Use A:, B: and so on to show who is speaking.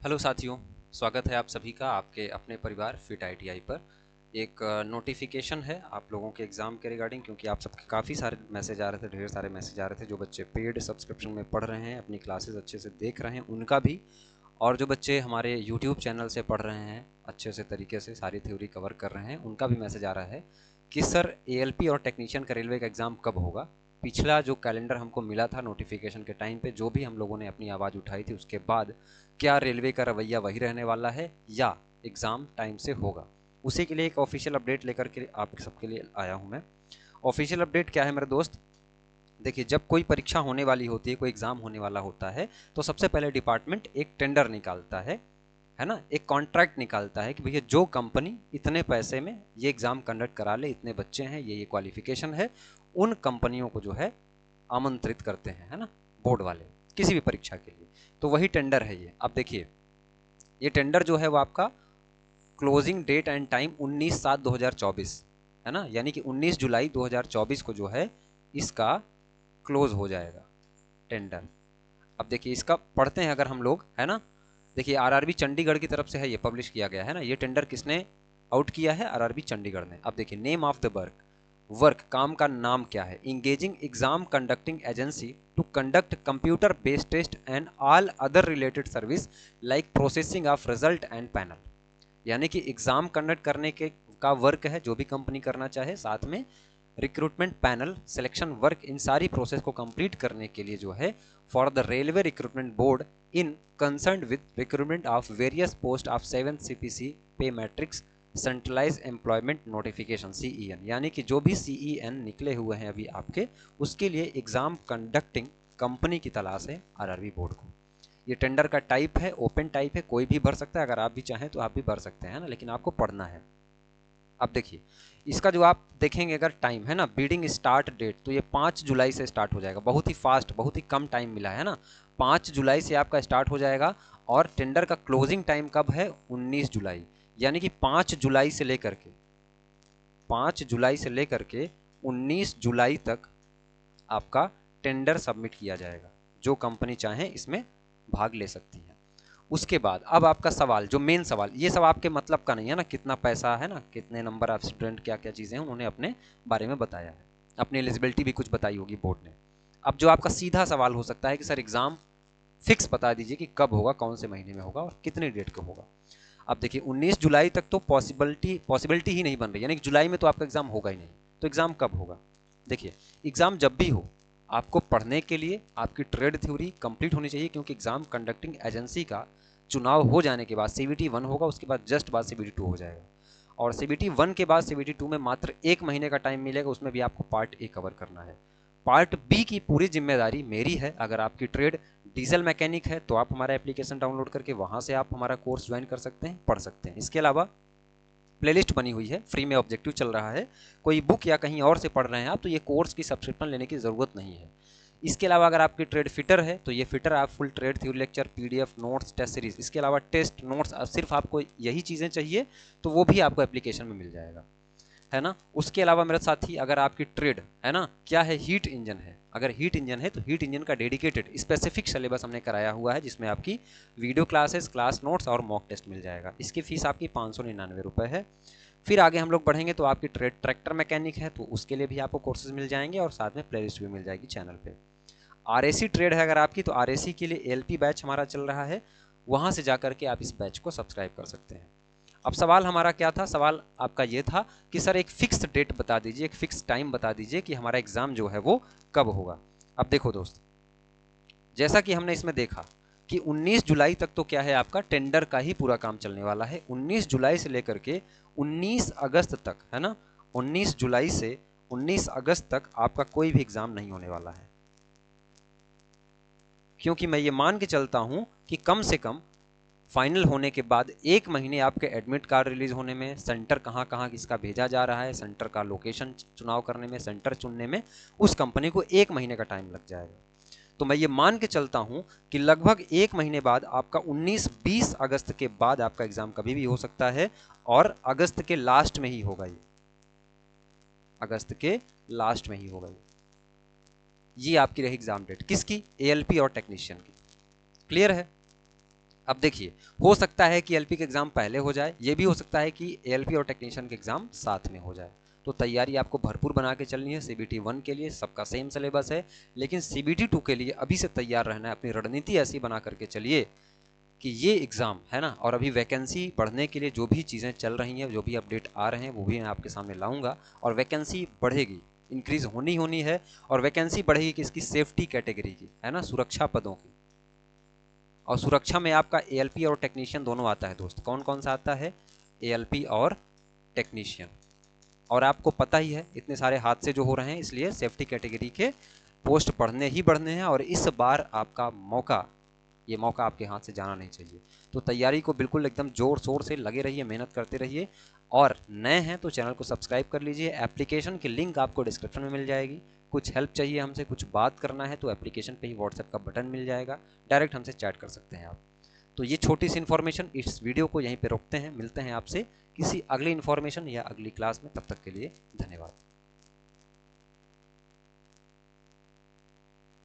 A: Hello साथियों, स्वागत है आप सभी का आपके अपने परिवार फिट आईटीआई पर। एक नोटिफिकेशन है आप लोगों के एग्ज़ाम के रिगार्डिंग, क्योंकि आप सबके काफ़ी सारे मैसेज आ रहे थे, ढेर सारे मैसेज आ रहे थे। जो बच्चे पेड सब्सक्रिप्शन में पढ़ रहे हैं, अपनी क्लासेस अच्छे से देख रहे हैं, उनका भी, और जो बच्चे हमारे यूट्यूब चैनल से पढ़ रहे हैं, अच्छे से तरीके से सारी थ्योरी कवर कर रहे हैं, उनका भी मैसेज आ रहा है कि सर एएलपी और टेक्नीशियन का रेलवे का एग्ज़ाम कब होगा। पिछला जो कैलेंडर हमको मिला था नोटिफिकेशन के टाइम पे, जो भी हम लोगों ने अपनी आवाज़ उठाई थी, उसके बाद क्या रेलवे का रवैया वही रहने वाला है या एग्ज़ाम टाइम से होगा। उसी के लिए एक ऑफिशियल अपडेट लेकर के आप सबके लिए आया हूँ मैं। ऑफिशियल अपडेट क्या है मेरे दोस्त? देखिए, जब कोई परीक्षा होने वाली होती है, कोई एग्ज़ाम होने वाला होता है, तो सबसे पहले डिपार्टमेंट एक टेंडर निकालता है ना, एक कॉन्ट्रैक्ट निकालता है कि भैया जो कंपनी इतने पैसे में ये एग्ज़ाम कंडक्ट करा ले, इतने बच्चे हैं, ये क्वालिफिकेशन है, उन कंपनियों को जो है आमंत्रित करते हैं, है ना, बोर्ड वाले, किसी भी परीक्षा के लिए। तो वही टेंडर है ये। अब देखिए, ये टेंडर जो है वो आपका क्लोजिंग डेट एंड टाइम 19/7/2024 है ना, यानी कि 19 जुलाई 2024 को जो है इसका क्लोज हो जाएगा टेंडर। अब देखिए, इसका पढ़ते हैं अगर हम लोग, है ना। देखिए, आरआरबी चंडीगढ़ की तरफ से है, ये पब्लिश किया गया है ना। ये टेंडर किसने आउट किया है? आरआरबी चंडीगढ़ ने। अब देखिए, name of the work, work काम का नाम क्या है? Engaging exam conducting agency to conduct computer based test and all other related service like processing of result and panel. यानी कि एग्जाम कंडक्ट करने के का वर्क है, जो भी कंपनी करना चाहे, साथ में रिक्रूटमेंट पैनल सिलेक्शन वर्क, इन सारी प्रोसेस को कंप्लीट करने के लिए जो है for the railway recruitment board in concern with recruitment of various post of 7 CPC pay matrix centralize employment notification CEN. यानी कि जो भी सीईएन निकले हुए हैं अभी आपके, उसके लिए एग्जाम कंडक्टिंग कंपनी की तलाश है आरआरबी बोर्ड को। ये टेंडर का टाइप है, ओपन टाइप है, कोई भी भर सकता है। अगर आप भी चाहें तो आप भी भर सकते हैं ना, लेकिन आपको पढ़ना है। अब देखिए, इसका जो आप देखेंगे अगर टाइम है ना, बीडिंग स्टार्ट डेट, तो ये 5 जुलाई से स्टार्ट हो जाएगा। बहुत ही फास्ट, बहुत ही कम टाइम मिला है ना। 5 जुलाई से आपका स्टार्ट हो जाएगा। और टेंडर का क्लोजिंग टाइम कब है? 19 जुलाई। यानी कि 5 जुलाई से लेकर के 5 जुलाई से लेकर के 19 जुलाई तक आपका टेंडर सबमिट किया जाएगा। जो कंपनी चाहे इसमें भाग ले सकती है। उसके बाद अब आपका सवाल, जो मेन सवाल, ये सब आपके मतलब का नहीं है ना, कितना पैसा है ना, कितने नंबर ऑफ स्टूडेंट, क्या क्या चीज़ें हैं, उन्होंने अपने बारे में बताया है। अपनी एलिजिबिलिटी भी कुछ बताई होगी बोर्ड ने। अब जो आपका सीधा सवाल हो सकता है कि सर एग्ज़ाम फिक्स बता दीजिए कि कब होगा, कौन से महीने में होगा और कितनी डेट को होगा। अब देखिए, 19 जुलाई तक तो पॉसिबिलिटी ही नहीं बन रही, यानी कि जुलाई में तो आपका एग्ज़ाम होगा ही नहीं। तो एग्ज़ाम कब होगा? देखिए, एग्ज़ाम जब भी हो, आपको पढ़ने के लिए आपकी ट्रेड थ्योरी कंप्लीट होनी चाहिए, क्योंकि एग्ज़ाम कंडक्टिंग एजेंसी का चुनाव हो जाने के बाद सीबीटी 1 होगा, उसके बाद जस्ट बाद सीबीटी 2 हो जाएगा। और सीबीटी 1 के बाद सीबीटी 2 में मात्र 1 महीने का टाइम मिलेगा, उसमें भी आपको पार्ट ए कवर करना है। पार्ट बी की पूरी जिम्मेदारी मेरी है। अगर आपकी ट्रेड डीजल मैकेनिक है तो आप हमारा एप्लीकेशन डाउनलोड करके वहाँ से आप हमारा कोर्स ज्वाइन कर सकते हैं, पढ़ सकते हैं। इसके अलावा प्लेलिस्ट बनी हुई है, फ्री में ऑब्जेक्टिव चल रहा है। कोई बुक या कहीं और से पढ़ रहे हैं आप, तो ये कोर्स की सब्सक्रिप्शन लेने की ज़रूरत नहीं है। इसके अलावा अगर आपकी ट्रेड फिटर है तो ये फिटर आप full trade theory lecture, PDF notes, test series, इसके अलावा टेस्ट नोट्स, सिर्फ आपको यही चीज़ें चाहिए तो वो भी आपको एप्लीकेशन में मिल जाएगा, है ना। उसके अलावा मेरे साथी, अगर आपकी ट्रेड है ना, क्या है, हीट इंजन है, अगर हीट इंजन है तो हीट इंजन का डेडिकेटेड स्पेसिफिक सिलेबस हमने कराया हुआ है, जिसमें आपकी वीडियो क्लासेस, क्लास नोट्स और मॉक टेस्ट मिल जाएगा। इसकी फीस आपकी 599 रुपये है। फिर आगे हम लोग बढ़ेंगे तो आपकी ट्रेड ट्रैक्टर मैकेनिक है, तो उसके लिए भी आपको कोर्सेज मिल जाएंगे और साथ में प्लेलिस्ट भी मिल जाएगी चैनल पे। आरएसी ट्रेड है अगर आपकी, तो आरएसी के लिए एलपी बैच हमारा चल रहा है, वहाँ से जाकर के आप इस बैच को सब्सक्राइब कर सकते हैं। अब सवाल हमारा क्या था? सवाल आपका ये था कि सर एक फिक्स डेट बता दीजिए, एक फिक्स टाइम बता दीजिए कि हमारा एग्ज़ाम जो है वो कब होगा। अब देखो दोस्त, जैसा कि हमने इसमें देखा कि 19 जुलाई तक तो क्या है, आपका टेंडर का ही पूरा काम चलने वाला है। 19 जुलाई से लेकर के 19 अगस्त तक, है ना, 19 जुलाई से 19 अगस्त तक आपका कोई भी एग्ज़ाम नहीं होने वाला है। क्योंकि मैं ये मान के चलता हूं कि कम से कम फाइनल होने के बाद 1 महीने आपके एडमिट कार्ड रिलीज होने में, सेंटर कहाँ कहाँ किसका भेजा जा रहा है, सेंटर का लोकेशन चुनाव करने में, सेंटर चुनने में, उस कंपनी को 1 महीने का टाइम लग जाएगा। तो मैं ये मान के चलता हूं कि लगभग 1 महीने बाद आपका 19-20 अगस्त के बाद आपका एग्जाम कभी भी हो सकता है, और अगस्त के लास्ट में ही होगा। ये अगस्त के लास्ट में ही होगा। ये आपकी रही एग्जाम डेट, किसकी? एएलपी और टेक्नीशियन की। क्लियर है? अब देखिए, हो सकता है कि एलपी का एग्जाम पहले हो जाए, ये भी हो सकता है कि एएलपी और टेक्नीशियन के एग्जाम साथ में हो जाए। तो तैयारी आपको भरपूर बना के चलनी है। सीबीटी 1 के लिए सबका सेम सिलेबस है, लेकिन सीबीटी 2 के लिए अभी से तैयार रहना है। अपनी रणनीति ऐसी बना करके चलिए कि ये एग्ज़ाम है ना, और अभी वैकेंसी बढ़ने के लिए जो भी चीज़ें चल रही हैं, जो भी अपडेट आ रहे हैं, वो भी मैं आपके सामने लाऊंगा। और वैकेंसी बढ़ेगी, इंक्रीज होनी होनी है। और वैकेंसी बढ़ेगी किसकी? सेफ्टी कैटेगरी की, है ना, सुरक्षा पदों की। और सुरक्षा में आपका एएलपी और टेक्नीशियन दोनों आता है दोस्त। कौन कौन सा आता है? एएलपी और टेक्नीशियन। और आपको पता ही है इतने सारे हादसे जो हो रहे हैं, इसलिए सेफ्टी कैटेगरी के पोस्ट बढ़ने ही बढ़ने हैं। और इस बार आपका मौका, ये मौका आपके हाथ से जाना नहीं चाहिए। तो तैयारी को बिल्कुल एकदम जोर शोर से लगे रहिए, मेहनत करते रहिए। और नए हैं तो चैनल को सब्सक्राइब कर लीजिए। एप्लीकेशन की लिंक आपको डिस्क्रिप्शन में मिल जाएगी। कुछ हेल्प चाहिए हमसे, कुछ बात करना है, तो एप्लीकेशन पे ही व्हाट्सएप का बटन मिल जाएगा, डायरेक्ट हमसे चैट कर सकते हैं आप। तो ये छोटी सी इन्फॉर्मेशन, इस वीडियो को यहीं पे रोकते हैं। मिलते हैं आपसे किसी अगली इन्फॉर्मेशन या अगली क्लास में। तब तक के लिए धन्यवाद।